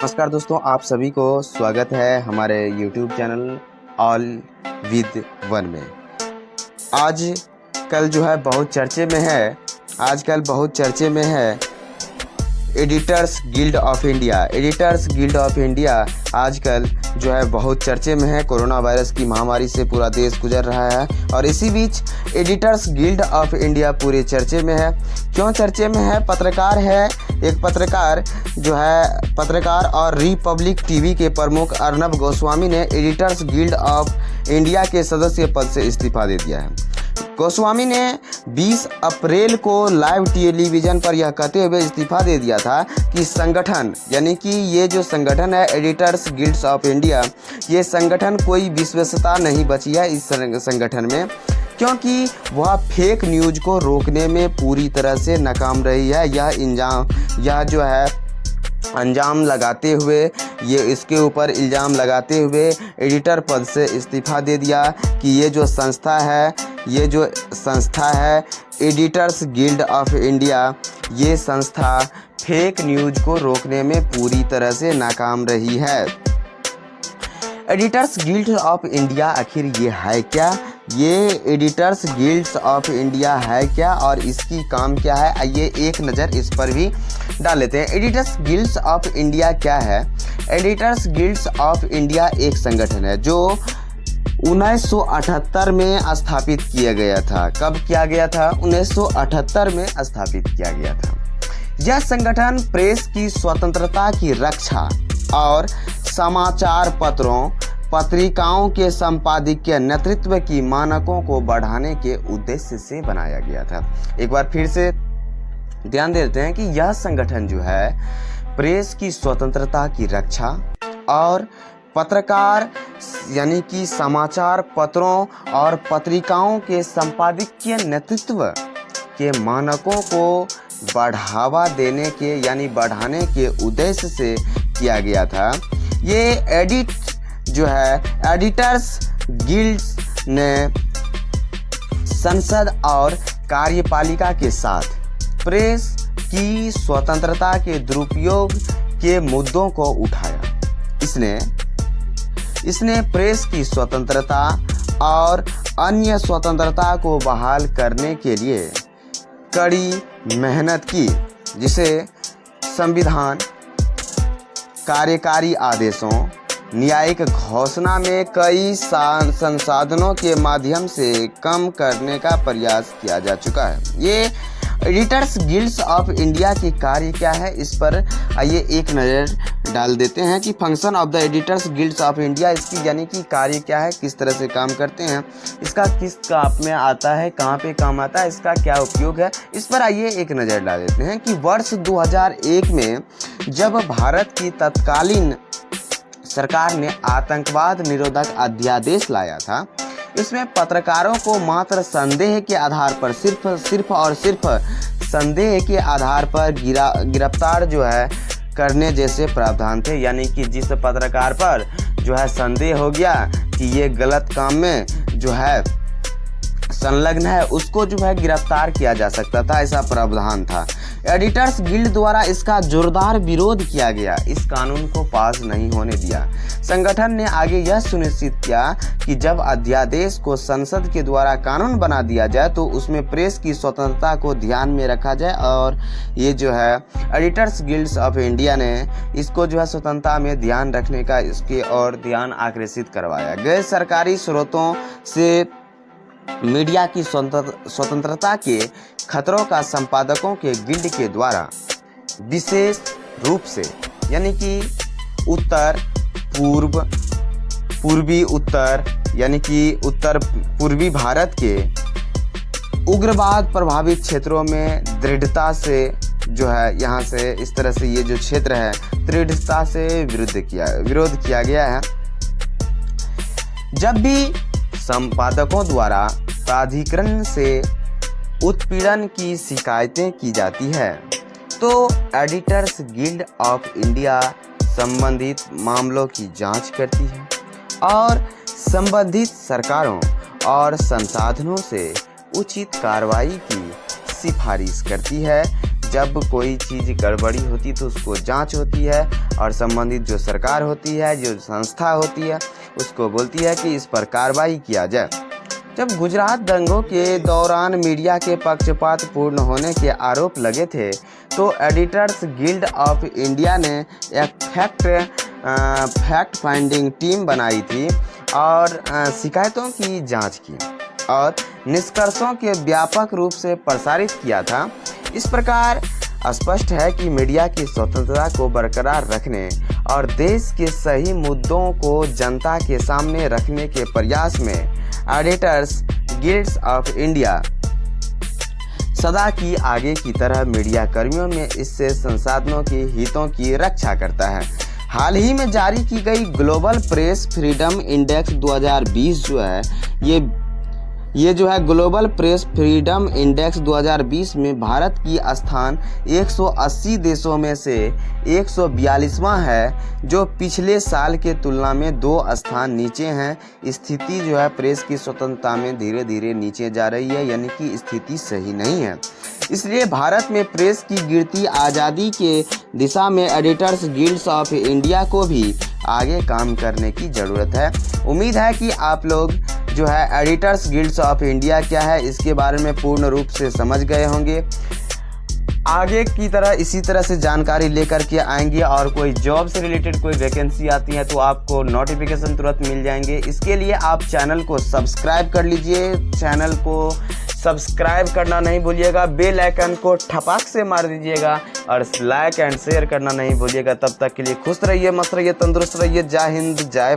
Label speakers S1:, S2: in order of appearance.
S1: नमस्कार दोस्तों, आप सभी को स्वागत है हमारे YouTube channel all with one में। आज कल जो है बहुत चर्चे में है आजकल बहुत चर्चे में है editors guild of India. Editors guild of India आजकल जो है बहुत चर्चे में है। कोरोना वायरस की महामारी से पूरा देश गुजर रहा है और इसी बीच एडिटर्स गिल्ड ऑफ इंडिया पूरे चर्चे में है। क्यों चर्चे में है? पत्रकार है, एक पत्रकार जो है पत्रकार और रिपब्लिक टीवी के प्रमुख अर्नब गोस्वामी ने एडिटर्स गिल्ड ऑफ इंडिया के सदस्य पद से इस्तीफा दे दिया है। गोस्वामी ने 20 अप्रैल को लाइव टेलीविजन पर यह कहते हुए इस्तीफा दे दिया था कि संगठन यानी कि ये जो संगठन है एडिटर्स गिल्ड्स ऑफ इंडिया, ये संगठन कोई विश्वसनीयता नहीं बची है इस संगठन में, क्योंकि वह फेक न्यूज़ को रोकने में पूरी तरह से नाकाम रही है। यह जो है अंजाम लगाते हुए इसके ऊपर इल्ज़ाम लगाते हुए एडिटर पद से इस्तीफा दे दिया कि ये जो संस्था है एडिटर्स गिल्ड ऑफ इंडिया, ये संस्था फेक न्यूज़ को रोकने में पूरी तरह से नाकाम रही है। एडिटर्स गिल्ड ऑफ इंडिया आखिर ये है क्या? ये एडिटर्स गिल्ड्स ऑफ इंडिया है क्या और इसकी काम क्या है? आइए एक नज़र इस पर भी डाल लेते हैं। एडिटर्स गिल्ड्स ऑफ इंडिया क्या है? एडिटर्स गिल्ड्स ऑफ इंडिया एक संगठन है जो 1978 में स्थापित किया गया था। कब किया गया था? 1978 में स्थापित किया गया था। यह संगठन प्रेस की स्वतंत्रता की रक्षा और समाचार पत्रों पत्रिकाओं के संपादकीय नेतृत्व की मानकों को बढ़ाने के उद्देश्य से बनाया गया था। एक बार फिर से ध्यान देते हैं कि यह संगठन जो है प्रेस की स्वतंत्रता की रक्षा और पत्रकार यानी कि समाचार पत्रों और पत्रिकाओं के संपादकीय नेतृत्व के मानकों को बढ़ावा देने के यानी बढ़ाने के उद्देश्य से किया गया था। ये एडिटर्स गिल्ड्स ने संसद और कार्यपालिका के साथ प्रेस की स्वतंत्रता के दुरुपयोग के मुद्दों को उठाया। इसने प्रेस की स्वतंत्रता और अन्य स्वतंत्रता को बहाल करने के लिए कड़ी मेहनत की, जिसे संविधान, कार्यकारी आदेशों, न्यायिक घोषणा में कई संसाधनों के माध्यम से कम करने का प्रयास किया जा चुका है। ये एडिटर्स गिल्ड्स ऑफ इंडिया की कार्य क्या है, इस पर आइए एक नज़र डाल देते हैं कि function of the editors guilds of India, इसकी यानी कि कार्य क्या है, किस तरह से काम करते हैं, इसका किस काम में आता है, कहाँ पे काम आता है, इसका क्या उपयोग है, इस पर आइए एक नज़र डाल देते हैं कि वर्ष 2001 में जब भारत की तत्कालीन सरकार ने आतंकवाद निरोधक अध्यादेश लाया था, इसमें पत्रकारों को मात्र संदेह के आधार पर सिर्फ संदेह के आधार पर गिरफ्तार जो है करने जैसे प्रावधान थे। यानी कि जिस पत्रकार पर जो है संदेह हो गया कि ये गलत काम में जो है संलग्न है, उसको जो है गिरफ्तार किया जा सकता था, ऐसा प्रावधान था। एडिटर्स गिल्ड द्वारा इसका जोरदार विरोध किया गया, इस कानून को पास नहीं होने दिया। संगठन ने आगे यह सुनिश्चित किया कि जब अध्यादेश को संसद के द्वारा कानून बना दिया जाए तो उसमें प्रेस की स्वतंत्रता को ध्यान में रखा जाए, और ये जो है एडिटर्स गिल्ड्स ऑफ इंडिया ने इसको जो है स्वतंत्रता में ध्यान रखने का इसके और ध्यान आकर्षित करवाया। गैर सरकारी स्रोतों से मीडिया की स्वतंत्रता के खतरों का संपादकों के गिल्ड के द्वारा विशेष रूप से यानी कि पूर्वी उत्तर यानी कि उत्तर पूर्वी भारत के उग्रवाद प्रभावित क्षेत्रों में दृढ़ता से जो है यहाँ से इस तरह से ये जो क्षेत्र है दृढ़ता से विरोध किया गया है। जब भी संपादकों द्वारा प्राधिकरण से उत्पीड़न की शिकायतें की जाती है तो एडिटर्स गिल्ड ऑफ इंडिया संबंधित मामलों की जांच करती है और संबंधित सरकारों और संसाधनों से उचित कार्रवाई की सिफारिश करती है, जब कोई चीज़ गड़बड़ी होती तो उसको जांच होती है और संबंधित जो सरकार होती है, जो संस्था होती है, उसको बोलती है कि इस पर कार्रवाई किया जाए। जब गुजरात दंगों के दौरान मीडिया के पक्षपातपूर्ण होने के आरोप लगे थे तो एडिटर्स गिल्ड ऑफ इंडिया ने एक फैक्ट फाइंडिंग टीम बनाई थी और शिकायतों की जांच की और निष्कर्षों के व्यापक रूप से प्रसारित किया था। इस प्रकार स्पष्ट है कि मीडिया की स्वतंत्रता को बरकरार रखने और देश के सही मुद्दों को जनता के सामने रखने के प्रयास में एडिटर्स गिल्ड्स ऑफ इंडिया सदा की आगे की तरह मीडिया कर्मियों में इससे संसाधनों के हितों की रक्षा करता है। हाल ही में जारी की गई ग्लोबल प्रेस फ्रीडम इंडेक्स 2020 जो है ये जो है ग्लोबल प्रेस फ्रीडम इंडेक्स 2020 में भारत की स्थान 180 देशों में से 142वां है, जो पिछले साल के तुलना में 2 स्थान नीचे हैं। स्थिति जो है प्रेस की स्वतंत्रता में धीरे धीरे नीचे जा रही है, यानी कि स्थिति सही नहीं है। इसलिए भारत में प्रेस की गिरती आज़ादी के दिशा में एडिटर्स गिल्ड्स ऑफ इंडिया को भी आगे काम करने की ज़रूरत है। उम्मीद है कि आप लोग जो है एडिटर्स गिल्ड्स ऑफ इंडिया क्या है इसके बारे में पूर्ण रूप से समझ गए होंगे। आगे की तरह इसी तरह से जानकारी लेकर के आएंगे और कोई जॉब से रिलेटेड कोई वैकेंसी आती है तो आपको नोटिफिकेशन तुरंत मिल जाएंगे। इसके लिए आप चैनल को सब्सक्राइब कर लीजिए, चैनल को सब्सक्राइब करना नहीं भूलिएगा, बेल आइकन को ठपाक से मार दीजिएगा और लाइक एंड शेयर करना नहीं भूलिएगा। तब तक के लिए खुश रहिए, मस्त रहिए, तंदुरुस्त रहिए। जय हिंद, जय